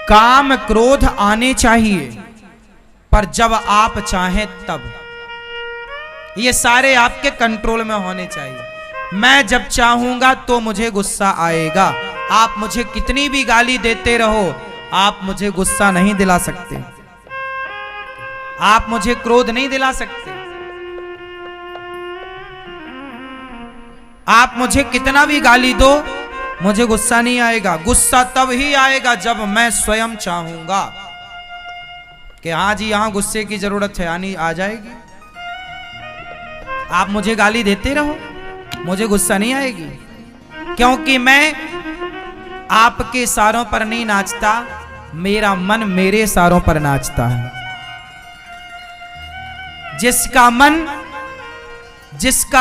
काम क्रोध आने चाहिए, पर जब आप चाहें तब। ये सारे आपके कंट्रोल में होने चाहिए। मैं जब चाहूंगा तो मुझे गुस्सा आएगा। आप मुझे कितनी भी गाली देते रहो, आप मुझे गुस्सा नहीं दिला सकते, आप मुझे क्रोध नहीं दिला सकते। आप मुझे कितना भी गाली दो, मुझे गुस्सा नहीं आएगा। गुस्सा तब ही आएगा जब मैं स्वयं चाहूंगा कि हाँ जी यहां गुस्से की जरूरत है, आनी आ जाएगी। आप मुझे गाली देते रहो, मुझे गुस्सा नहीं आएगी, क्योंकि मैं आपके इशारों पर नहीं नाचता, मेरा मन मेरे इशारों पर नाचता है। जिसका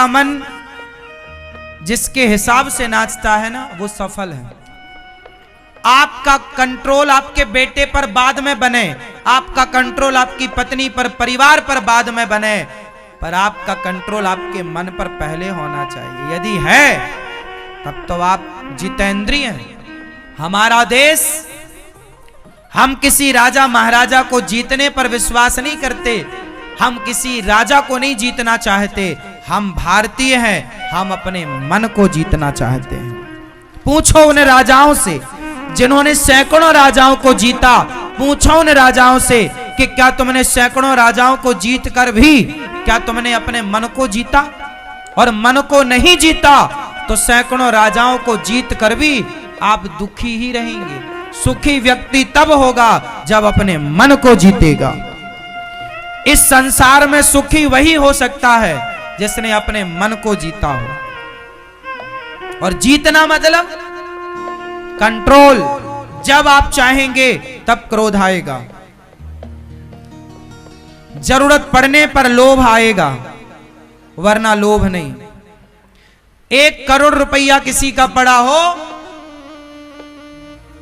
मन जिसके हिसाब से नाचता है ना, वो सफल है। आपका कंट्रोल आपके बेटे पर बाद में बने, आपका कंट्रोल आपकी पत्नी पर, परिवार पर बाद में बने, पर आपका कंट्रोल आपके मन पर पहले होना चाहिए। यदि है तब तो आप जितेंद्रिय हैं। हमारा देश, हम किसी राजा महाराजा को जीतने पर विश्वास नहीं करते, हम किसी राजा को नहीं जीतना चाहते। हम भारतीय हैं, हम अपने मन को जीतना चाहते हैं। पूछो उन राजाओं से जिन्होंने सैकड़ों राजाओं को जीता, पूछो उन राजाओं से कि क्या तुमने सैकड़ों राजाओं को जीत कर भी क्या तुमने अपने मन को जीता? और मन को नहीं जीता तो सैकड़ों राजाओं को जीत कर भी आप दुखी ही रहेंगे। सुखी व्यक्ति तब होगा जब अपने मन को जीतेगा। इस संसार में सुखी वही हो सकता है जिसने अपने मन को जीता हो। और जीतना मतलब कंट्रोल। जब आप चाहेंगे तब क्रोध आएगा, जरूरत पड़ने पर लोभ आएगा, वरना लोभ नहीं। 1 करोड़ रुपया किसी का पड़ा हो,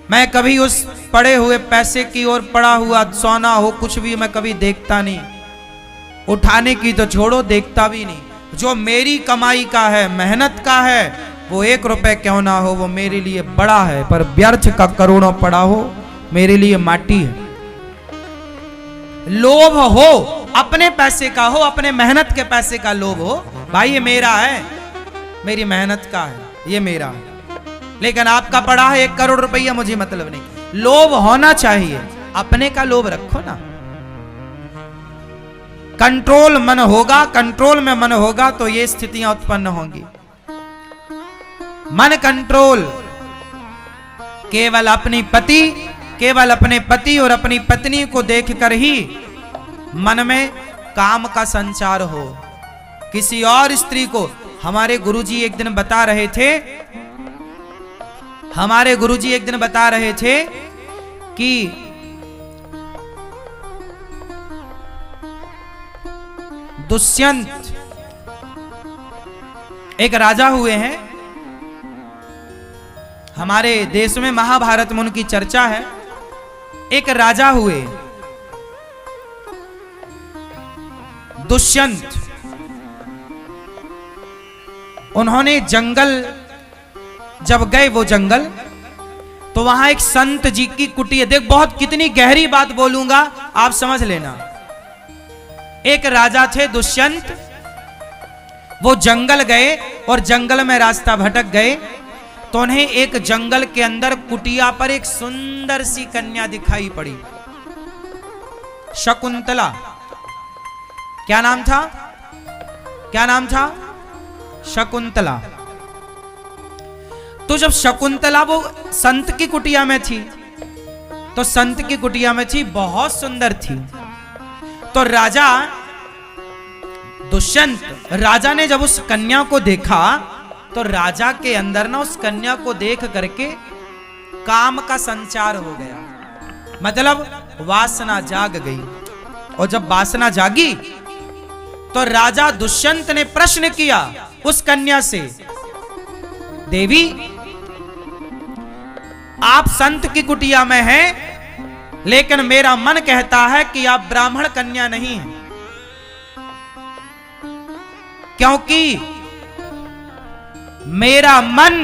मैं कभी उस पड़े हुए पैसे की ओर, पड़ा हुआ सोना हो, कुछ भी मैं कभी देखता नहीं। उठाने की तो छोड़ो, देखता भी नहीं। जो मेरी कमाई का है, मेहनत का है, वो 1 रुपए क्यों ना हो, वो मेरे लिए बड़ा है। पर व्यर्थ का करोड़ों पड़ा हो, मेरे लिए माटी है। लोभ हो, अपने पैसे का हो, अपने मेहनत के पैसे का लोभ हो, भाई ये मेरा है, मेरी मेहनत का है, ये मेरा है। लेकिन आपका पड़ा है 1 करोड़ रुपया, मुझे मतलब नहीं। लोभ होना चाहिए, अपने का लोभ रखो ना। कंट्रोल मन होगा, कंट्रोल में मन होगा तो ये स्थितियां उत्पन्न होंगी। मन कंट्रोल केवल अपने पति और अपनी पत्नी को देखकर ही मन में काम का संचार हो। किसी और स्त्री को, हमारे गुरुजी एक दिन बता रहे थे कि दुष्यंत एक राजा हुए हैं। हमारे देश में महाभारत में उनकी चर्चा है। एक राजा हुए दुष्यंत, उन्होंने जंगल जब गए, वो जंगल, तो वहां एक संत जी की कुटिया, देख बहुत कितनी गहरी बात बोलूंगा, आप समझ लेना। एक राजा थे दुष्यंत, वो जंगल गए और जंगल में रास्ता भटक गए, तो उन्हें एक जंगल के अंदर कुटिया पर एक सुंदर सी कन्या दिखाई पड़ी, शकुंतला। क्या नाम था? शकुंतला। तो जब शकुंतला वो संत की कुटिया में थी, तो संत की कुटिया में थी, बहुत सुंदर थी। तो राजा दुष्यंत, राजा ने जब उस कन्या को देखा, तो राजा के अंदर ना उस कन्या को देख करके काम का संचार हो गया, मतलब वासना जाग गई। और जब वासना जागी तो राजा दुष्यंत ने प्रश्न किया उस कन्या से, देवी आप संत की कुटिया में हैं, लेकिन मेरा मन कहता है कि आप ब्राह्मण कन्या नहीं हैं, क्योंकि मेरा मन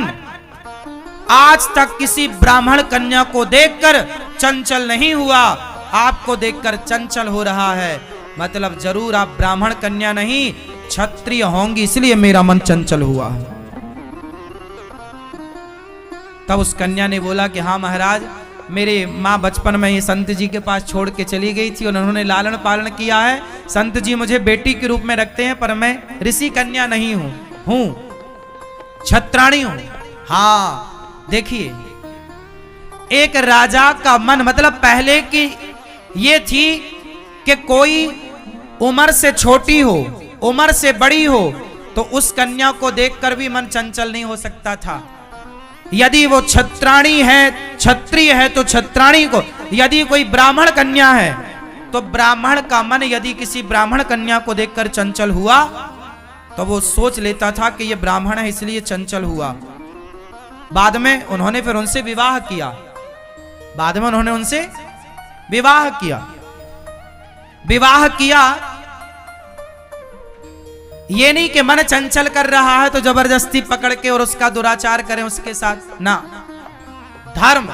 आज तक किसी ब्राह्मण कन्या को देखकर चंचल नहीं हुआ, आपको देखकर चंचल हो रहा है, मतलब जरूर आप ब्राह्मण कन्या नहीं क्षत्रिय होंगी, इसलिए मेरा मन चंचल हुआ है। तब उस कन्या ने बोला कि हाँ महाराज, मेरे माँ बचपन में ही संत जी के पास छोड़ के चली गई थी और उन्होंने लालन पालन किया है। संत जी मुझे बेटी के रूप में रखते हैं, पर मैं ऋषि कन्या नहीं हूं छत्राणी हूं। हाँ देखिए, एक राजा का मन, मतलब पहले की ये थी कि कोई उम्र से छोटी हो, उम्र से बड़ी हो, तो उस कन्या को देखकर भी मन चंचल नहीं हो सकता था। यदि वो छत्राणी है, क्षत्रिय है तो छत्राणी को, यदि कोई ब्राह्मण कन्या है तो ब्राह्मण का मन यदि किसी ब्राह्मण कन्या को देखकर चंचल हुआ तो वो सोच लेता था कि ये ब्राह्मण है इसलिए चंचल हुआ। बाद में उन्होंने फिर उनसे विवाह किया, बाद में उन्होंने उनसे विवाह किया। विवाह किया ये नहीं कि मन चंचल कर रहा है तो जबरदस्ती पकड़ के और उसका दुराचार करें उसके साथ, ना। धर्म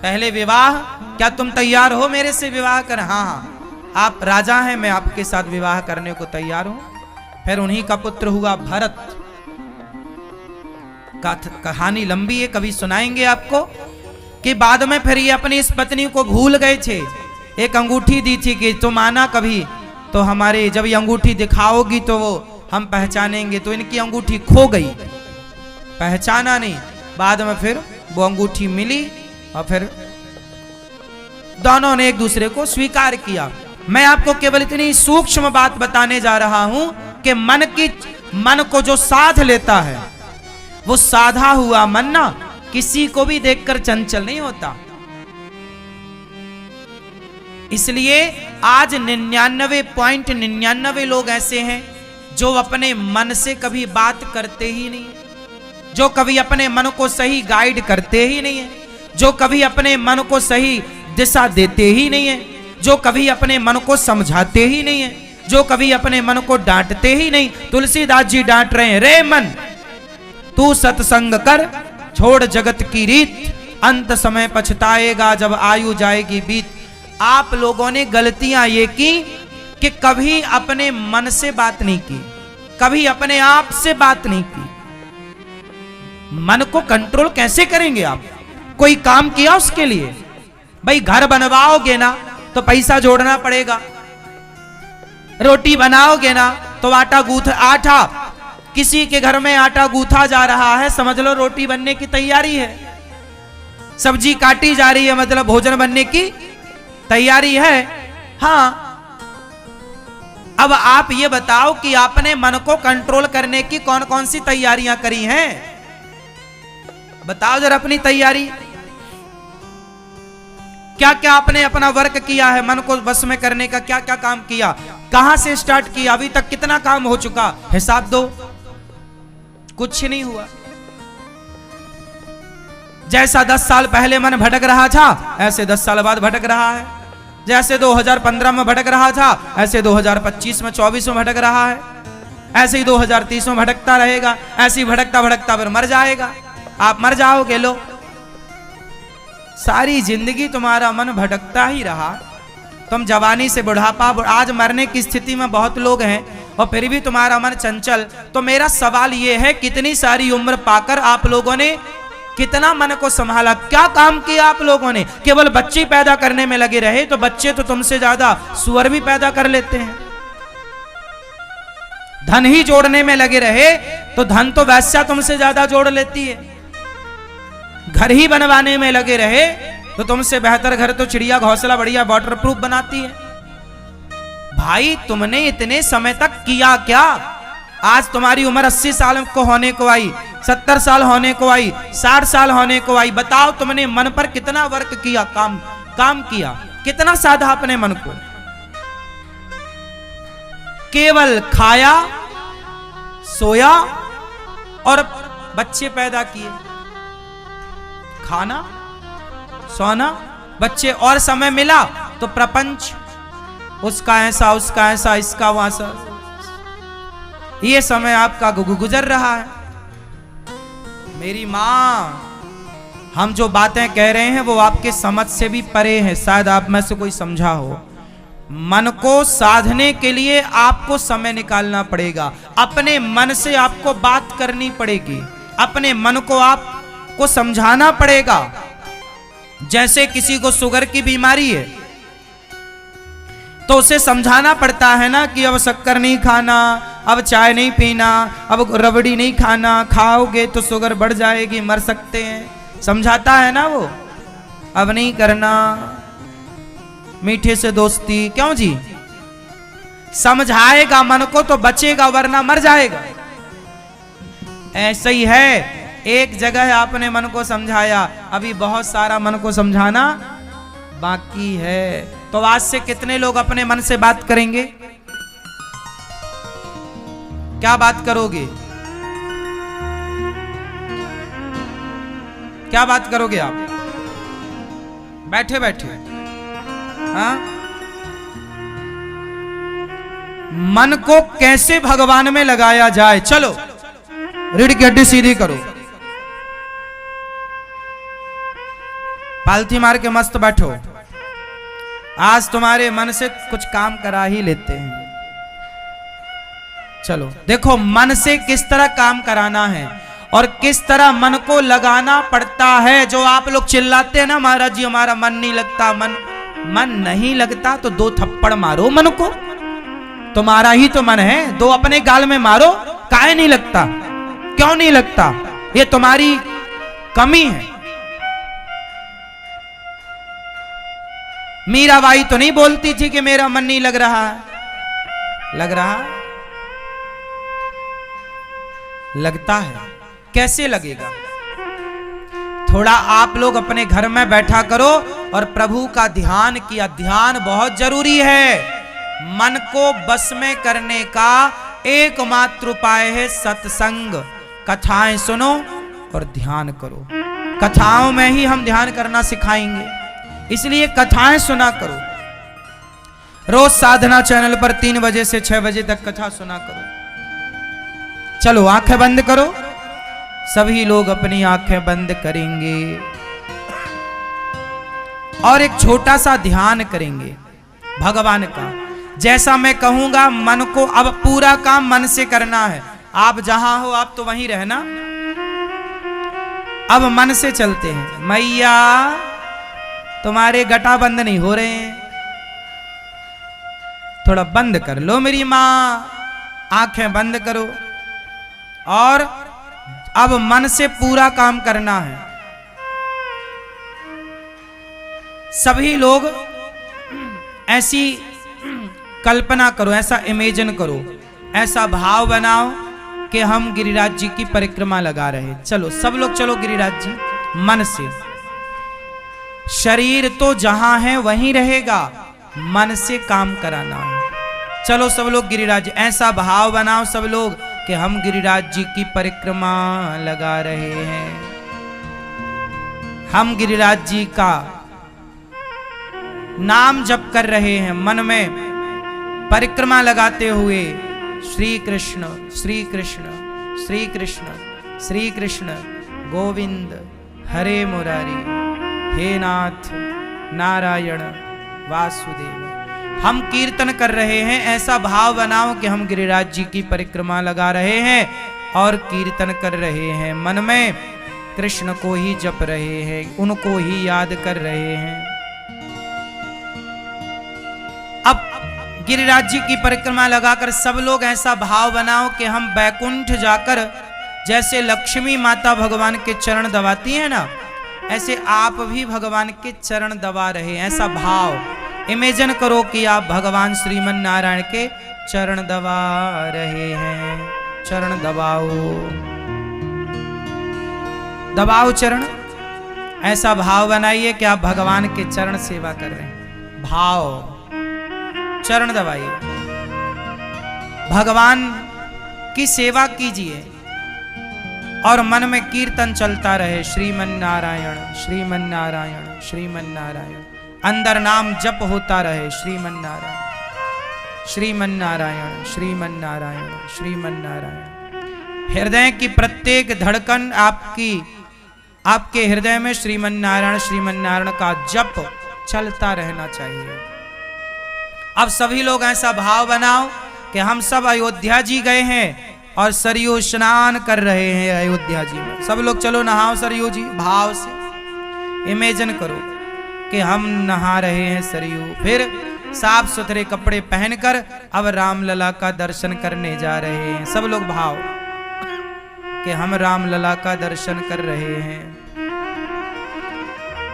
पहले विवाह, क्या तुम तैयार हो मेरे से विवाह कर? हाँ हाँ, आप राजा हैं, मैं आपके साथ विवाह करने को तैयार हूं। फिर उन्हीं का पुत्र हुआ भरत। कहानी लंबी है, कभी सुनाएंगे आपको, कि बाद में फिर ये अपनी इस पत्नी को भूल गए थे। एक अंगूठी दी थी कि तुम आना कभी तो हमारे, जब ये अंगूठी दिखाओगी तो वो हम पहचानेंगे, तो इनकी अंगूठी खो गई, पहचाना नहीं। बाद में फिर वो अंगूठी मिली और फिर दोनों ने एक दूसरे को स्वीकार किया। मैं आपको केवल इतनी सूक्ष्म बात बताने जा रहा हूं कि मन को जो साध लेता है, वो साधा हुआ मन ना किसी को भी देखकर चंचल नहीं होता। इसलिए आज 99.99 लोग ऐसे हैं जो अपने मन से कभी बात करते ही नहीं है, जो कभी अपने मन को सही गाइड करते ही नहीं है, जो कभी अपने मन को सही दिशा देते ही नहीं है, जो कभी अपने मन को समझाते ही नहीं है, जो कभी अपने मन को डांटते ही नहीं। तुलसीदास जी डांट रहे हैं, रे मन तू सत्संग कर, छोड़ जगत की रीत, अंत समय पछताएगा जब आयु जाएगी बीत। आप लोगों ने गलतियां ये की कि कभी अपने मन से बात नहीं की, कभी अपने आप से बात नहीं की। मन को कंट्रोल कैसे करेंगे आप? कोई काम किया उसके लिए? भाई घर बनवाओगे ना तो पैसा जोड़ना पड़ेगा, रोटी बनाओगे ना तो आटा किसी के घर में आटा गूथा जा रहा है, समझ लो रोटी बनने की तैयारी है। सब्जी काटी जा रही है, मतलब भोजन बनने की तैयारी है। हाँ, अब आप ये बताओ कि आपने मन को कंट्रोल करने की कौन कौन सी तैयारियां करी हैं? बताओ जरा अपनी तैयारी, क्या क्या आपने अपना वर्क किया है? मन को वश में करने का क्या क्या काम किया? कहां से स्टार्ट किया? अभी तक कितना काम हो चुका? हिसाब दो। कुछ नहीं हुआ। जैसा 10 साल पहले मन भटक रहा था, ऐसे 10 साल बाद भटक रहा है। जैसे 2015 में भटक रहा था, ऐसे 2025 में 24 में भटक रहा है। ऐसे ही 2030 में भटकता रहेगा। ऐसे ही भटकता भटकता फिर मर जाएगा। आप मर जाओगे। लो, सारी जिंदगी तुम्हारा मन भटकता ही रहा। तुम जवानी से बुढ़ापा, आज मरने की स्थिति में बहुत लोग हैं और फिर भी तुम्हारा मन चंचल। तो मेरा सवाल यह है, कितनी सारी उम्र पाकर आप लोगों ने कितना मन को संभाला? क्या काम किया आप लोगों ने? केवल बच्चे पैदा करने में लगे रहे तो बच्चे तो तुमसे ज्यादा सुअर भी पैदा कर लेते हैं। धन ही जोड़ने में लगे रहे तो धन तो वैश्या तुमसे ज्यादा जोड़ लेती है। घर ही बनवाने में लगे रहे तो तुमसे बेहतर घर तो चिड़िया घोंसला बढ़िया वाटर प्रूफ बनाती है। भाई तुमने इतने समय तक किया क्या? आज तुम्हारी उम्र 80 साल को होने को आई, 70 साल होने को आई, 60 साल होने को आई। बताओ तुमने मन पर कितना वर्क किया, काम किया, कितना साधा अपने मन को? केवल खाया, सोया और बच्चे पैदा किए। खाना, सोना, बच्चे, और समय मिला तो प्रपंच, उसका ऐसा, उसका ऐसा, इसका वैसा। ये समय आपका गुजर रहा है। मेरी माँ हम जो बातें कह रहे हैं वो आपके समझ से भी परे हैं, शायद आप में से कोई समझा हो। मन को साधने के लिए आपको समय निकालना पड़ेगा, अपने मन से आपको बात करनी पड़ेगी, अपने मन को आपको समझाना पड़ेगा। जैसे किसी को शुगर की बीमारी है तो उसे समझाना पड़ता है ना कि अब शक्कर नहीं खाना, अब चाय नहीं पीना, अब रबड़ी नहीं खाना, खाओगे तो शुगर बढ़ जाएगी, मर सकते हैं। समझाता है ना वो, अब नहीं करना, मीठे से दोस्ती, क्यों जी? समझाएगा मन को तो बचेगा, वरना मर जाएगा। ऐसा ही है, एक जगह आपने मन को समझाया, अभी बहुत सारा मन को समझाना बाकी है। तो आज से कितने लोग अपने मन से बात करेंगे? क्या बात करोगे? क्या बात करोगे आप बैठे बैठे? हाँ, मन को कैसे भगवान में लगाया जाए? चलो रीढ़ की हड्डी सीधी करो, पालथी मार के मस्त बैठो। आज तुम्हारे मन से कुछ काम करा ही लेते हैं। चलो देखो मन से किस तरह काम कराना है और किस तरह मन को लगाना पड़ता है। जो आप लोग चिल्लाते हैं ना, महाराज जी हमारा मन नहीं लगता, मन नहीं लगता तो 2 थप्पड़ मारो मन को, तुम्हारा ही तो मन है, 2 अपने गाल में मारो। काहे नहीं लगता? क्यों नहीं लगता? ये तुम्हारी कमी है। मीराबाई तो नहीं बोलती थी कि मेरा मन नहीं लग रहा है। लग रहा, लगता है। कैसे लगेगा? थोड़ा आप लोग अपने घर में बैठा करो और प्रभु का ध्यान किया। ध्यान बहुत जरूरी है। मन को बस में करने का एकमात्र उपाय है सत्संग। कथाएं सुनो और ध्यान करो। कथाओं में ही हम ध्यान करना सिखाएंगे, इसलिए कथाएं सुना करो। रोज साधना चैनल पर 3 बजे से 6 बजे तक कथा सुना करो। चलो आंखें बंद करो, सभी लोग अपनी आंखें बंद करेंगे और एक छोटा सा ध्यान करेंगे भगवान का। जैसा मैं कहूंगा मन को, अब पूरा काम मन से करना है। आप जहां हो आप तो वहीं रहना। अब मन से चलते हैं। मैया तुम्हारे गटा बंद नहीं हो रहे हैं, थोड़ा बंद कर लो मेरी मां, आंखें बंद करो। और अब मन से पूरा काम करना है। सभी लोग ऐसी कल्पना करो, ऐसा इमेजिन करो, ऐसा भाव बनाओ कि हम गिरिराज जी की परिक्रमा लगा रहे। चलो सब लोग चलो गिरिराज जी मन से। शरीर तो जहां है वहीं रहेगा, मन से काम कराना है। चलो सब लोग गिरिराज जी, ऐसा भाव बनाओ सब लोग कि हम गिरिराज जी की परिक्रमा लगा रहे हैं। हम गिरिराज जी का नाम जप कर रहे हैं, मन में परिक्रमा लगाते हुए श्री कृष्ण श्री कृष्ण श्री कृष्ण श्री कृष्ण गोविंद हरे मुरारी, हे नाथ नारायण वासुदेव। हम कीर्तन कर रहे हैं। ऐसा भाव बनाओ कि हम गिरिराज जी की परिक्रमा लगा रहे हैं और कीर्तन कर रहे हैं। मन में कृष्ण को ही जप रहे हैं, उनको ही याद कर रहे हैं। अब गिरिराज जी की परिक्रमा लगाकर सब लोग ऐसा भाव बनाओ कि हम बैकुंठ जाकर, जैसे लक्ष्मी माता भगवान के चरण दबाती है ना, ऐसे आप भी भगवान के चरण दबा रहे हैं। ऐसा भाव इमेजिन करो कि आप भगवान श्रीमन नारायण के चरण दबा रहे हैं। चरण दबाओ, दबाओ चरण। ऐसा भाव बनाइए कि आप भगवान के चरण सेवा कर रहे हैं। भाव, चरण दबाइए, भगवान की सेवा कीजिए और मन में कीर्तन चलता रहे, श्रीमन नारायण श्रीमन नारायण श्रीमन नारायण। अंदर नाम जप होता रहे, श्रीमन नारायण श्रीमन नारायण श्रीमन आपके हृदय में श्रीमन्नारायण का जप चलता रहना चाहिए। अब सभी लोग ऐसा भाव बनाओ कि हम सब अयोध्या जी गए हैं और सरयू स्नान कर रहे हैं अयोध्या जी में। सब लोग चलो नहाओ सरयू जी, भाव से इमेजिन करो कि हम नहा रहे हैं सरयू। फिर साफ सुथरे कपड़े पहनकर अब रामलला का दर्शन करने जा रहे हैं। सब लोग भाव कि हम रामलला का दर्शन कर रहे हैं।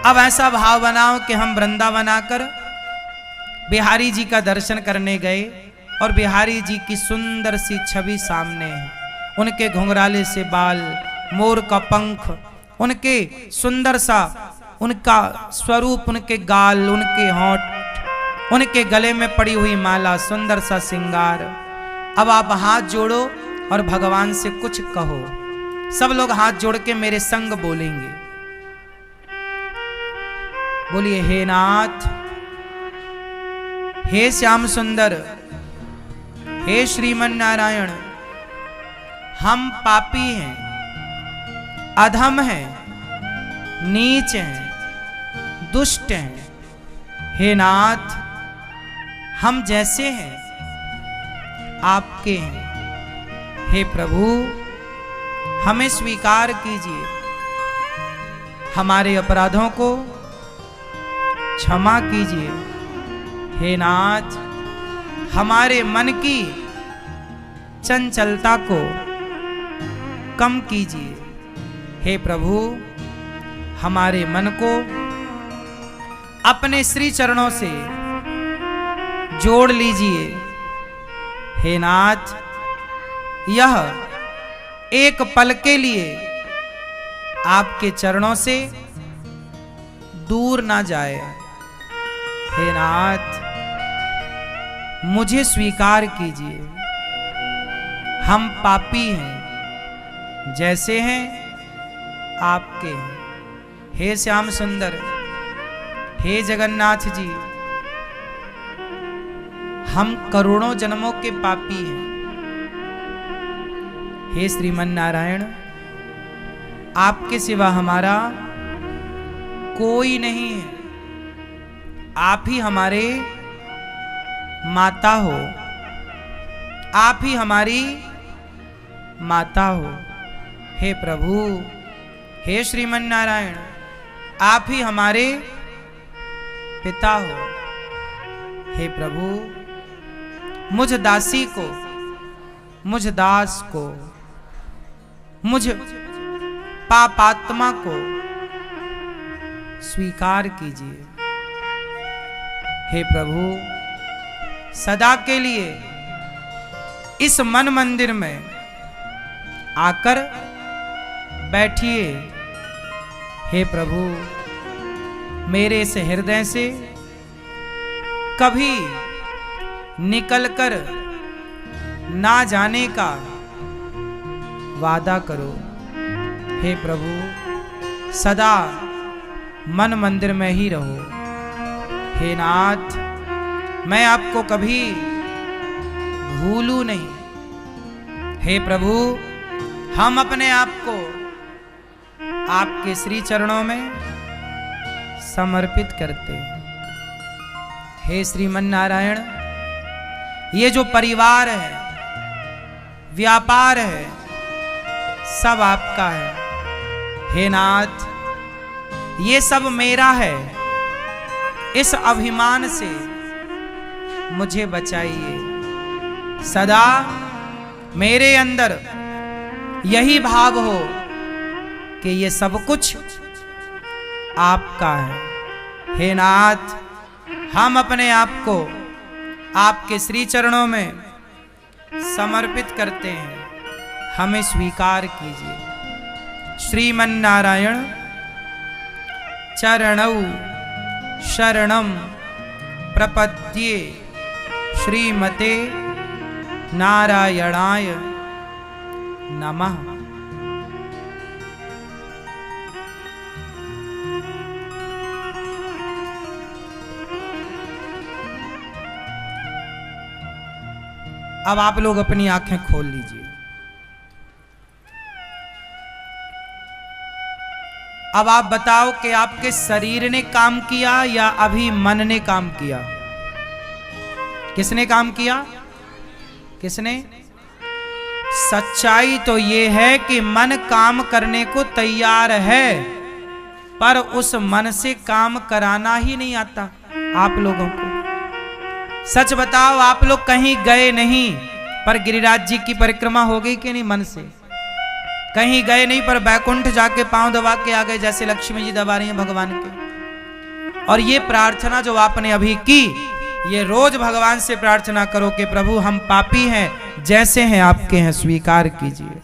अब ऐसा भाव बनाओ कि हम वृंदावन आकर बिहारी जी का दर्शन करने गए और बिहारी जी की सुंदर सी छवि सामने है। उनके घुंघराले से बाल, मोर का पंख, उनके सुंदर सा उनका स्वरूप, उनके गाल, उनके होंठ, उनके गले में पड़ी हुई माला, सुंदर सा श्रृंगार। अब आप हाथ जोड़ो और भगवान से कुछ कहो। सब लोग हाथ जोड़ के मेरे संग बोलेंगे। बोलिए, हे नाथ, हे श्याम सुंदर, हे श्रीमन नारायण, हम पापी हैं, अधम हैं, नीच हैं, दुष्ट हैं। हे नाथ, हम जैसे हैं आपके हैं। हे प्रभु, हमें स्वीकार कीजिए, हमारे अपराधों को क्षमा कीजिए। हे नाथ, हमारे मन की चंचलता को कम कीजिए। हे प्रभु, हमारे मन को अपने श्री चरणों से जोड़ लीजिए। हे नाथ, यह एक पल के लिए आपके चरणों से दूर ना जाए। हे नाथ, मुझे स्वीकार कीजिए, हम पापी हैं, जैसे हैं आपके हैं। हे श्याम सुंदर, हे जगन्नाथ जी, हम करोड़ों जन्मों के पापी हैं। हे श्रीमन नारायण, आपके सिवा हमारा कोई नहीं है। आप ही हमारे माता हो, आप ही हमारी माता हो। हे प्रभु, हे श्रीमन नारायण, आप ही हमारे पिता हो। हे प्रभु, मुझ दासी को, मुझ दास को, मुझ पापात्मा को स्वीकार कीजिए। हे प्रभु, सदा के लिए इस मन मंदिर में आकर बैठिए। हे प्रभु, मेरे इस हृदय से कभी निकलकर ना जाने का वादा करो। हे प्रभु, सदा मन मंदिर में ही रहो। हे नाथ, मैं आपको कभी भूलूं नहीं। हे प्रभु, हम अपने आप को आपके श्री चरणों में समर्पित करते हैं। हे श्रीमन नारायण, ये जो परिवार है, व्यापार है, सब आपका है। हे नाथ, ये सब मेरा है। इस अभिमान से मुझे बचाइए। सदा मेरे अंदर यही भाव हो कि ये सब कुछ आपका है। हे नाथ, हम अपने आप को आपके श्री चरणों में समर्पित करते हैं, हमें स्वीकार कीजिए। श्रीमन नारायण चरणौ शरणम प्रपद्ये, श्रीमते नारायणाय नमः। अब आप लोग अपनी आंखें खोल लीजिए। अब आप बताओ कि आपके शरीर ने काम किया या अभी मन ने काम किया? किसने काम किया? किसने? सच्चाई तो ये है कि मन काम करने को तैयार है, पर उस मन से काम कराना ही नहीं आता आप लोगों को। सच बताओ, आप लोग कहीं गए नहीं, पर गिरिराज जी की परिक्रमा हो गई कि नहीं मन से? कहीं गए नहीं, पर बैकुंठ जाके पांव दबा के आ गए, जैसे लक्ष्मी जी दबा रही हैं भगवान के। और ये प्रार्थना जो आपने अभी की, ये रोज भगवान से प्रार्थना करो कि प्रभु हम पापी हैं, जैसे हैं आपके हैं, स्वीकार कीजिए।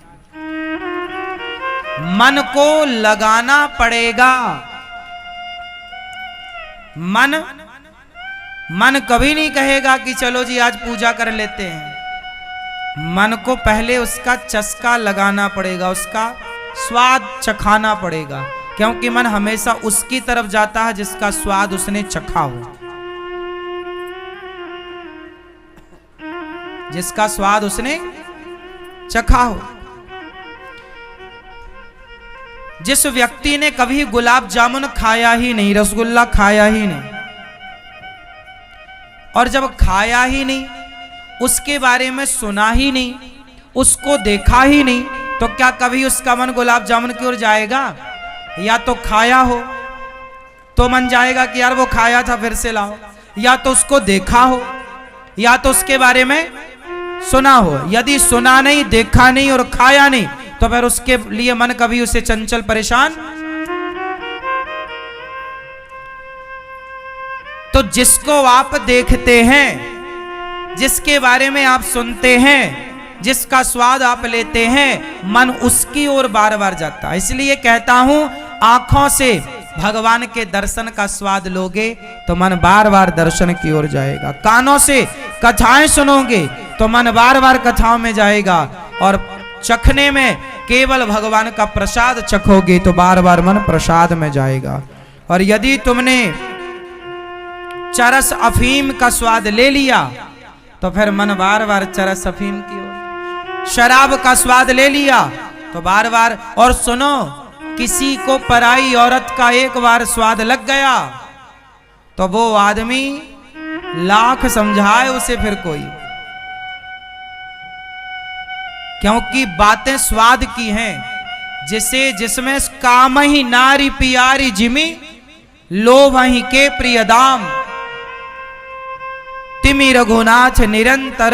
मन को लगाना पड़ेगा। मन कभी नहीं कहेगा कि चलो जी आज पूजा कर लेते हैं। मन को पहले उसका चस्का लगाना पड़ेगा, उसका स्वाद चखाना पड़ेगा, क्योंकि मन हमेशा उसकी तरफ जाता है जिसका स्वाद उसने चखा हो, जिसका स्वाद उसने चखा हो। जिस व्यक्ति ने कभी गुलाब जामुन खाया ही नहीं, रसगुल्ला खाया ही नहीं, और जब खाया ही नहीं, उसके बारे में सुना ही नहीं, उसको देखा ही नहीं, तो क्या कभी उसका मन गुलाब जामुन की ओर जाएगा? या तो खाया हो तो मन जाएगा कि यार वो खाया था फिर से लाओ, या तो उसको देखा हो, या तो उसके बारे में सुना हो। यदि सुना नहीं, देखा नहीं और खाया नहीं, तो फिर उसके लिए मन कभी उसे चंचल परेशान। तो जिसको आप देखते हैं, जिसके बारे में आप सुनते हैं, जिसका स्वाद आप लेते हैं, मन उसकी ओर बार बार जाता है। इसलिए कहता हूं, आंखों से भगवान के दर्शन का स्वाद लोगे तो मन बार बार दर्शन की ओर जाएगा। कानों से कथाएं सुनोगे तो मन बार बार कथाओं में जाएगा, और चखने में केवल भगवान का प्रसाद चखोगे तो बार बार मन प्रसाद में जाएगा। और यदि तुमने चरस अफीम का स्वाद ले लिया तो फिर मन बार बार चरस अफीम की ओर। शराब का स्वाद ले लिया तो बार बार। और सुनो, किसी को पराई औरत का एक बार स्वाद लग गया तो वो आदमी लाख समझाए उसे फिर कोई, क्योंकि बातें स्वाद की हैं। जिसमें काम ही नारी पियारी जिमी, लोभ ही के प्रिय दाम, तिमि रघुनाथ निरंतर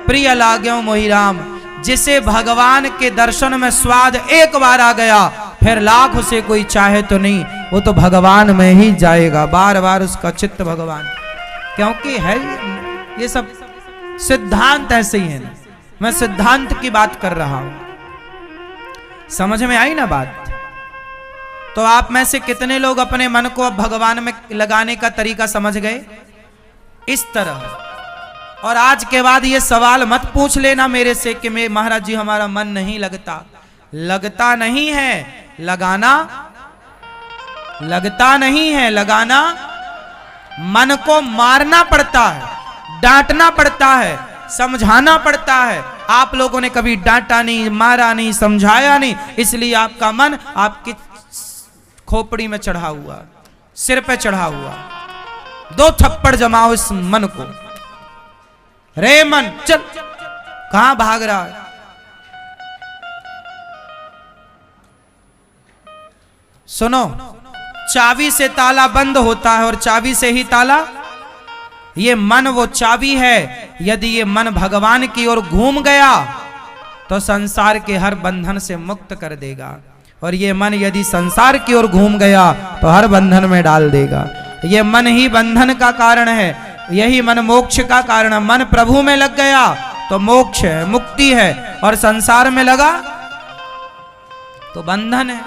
प्रिय लाग्यो मोहि राम। जिसे भगवान के दर्शन में स्वाद एक बार आ गया, फिर लाख उसे कोई चाहे तो नहीं, वो तो भगवान में ही जाएगा, बार बार उसका चित्त भगवान। क्योंकि है ये सब सिद्धांत ऐसे ही है ना, मैं सिद्धांत की बात कर रहा हूं। समझ में आई ना बात? तो आप में से कितने लोग अपने मन को अब भगवान में लगाने का तरीका समझ गए? इस तरह। और आज के बाद ये सवाल मत पूछ लेना मेरे से कि मैं महाराज जी हमारा मन नहीं लगता। लगता नहीं है, लगाना लगता नहीं है, लगाना। मन को मारना पड़ता है, डांटना पड़ता है, समझाना पड़ता है। आप लोगों ने कभी डांटा नहीं, मारा नहीं, समझाया नहीं, इसलिए आपका मन आपकी खोपड़ी में चढ़ा हुआ, सिर पे चढ़ा हुआ। दो थप्पड़ जमाओ इस मन को। रे मन चल, कहां भाग रहा है? सुनो, चाबी से ताला बंद होता है और चाबी से ही ताला। ये मन वो चाबी है। यदि ये मन भगवान की ओर घूम गया तो संसार के हर बंधन से मुक्त कर देगा, और ये मन यदि संसार की ओर घूम गया तो हर बंधन में डाल देगा। ये मन ही बंधन का कारण है, यही मन मोक्ष का कारण है। मन प्रभु में लग गया तो मोक्ष है, मुक्ति है, और संसार में लगा तो बंधन है।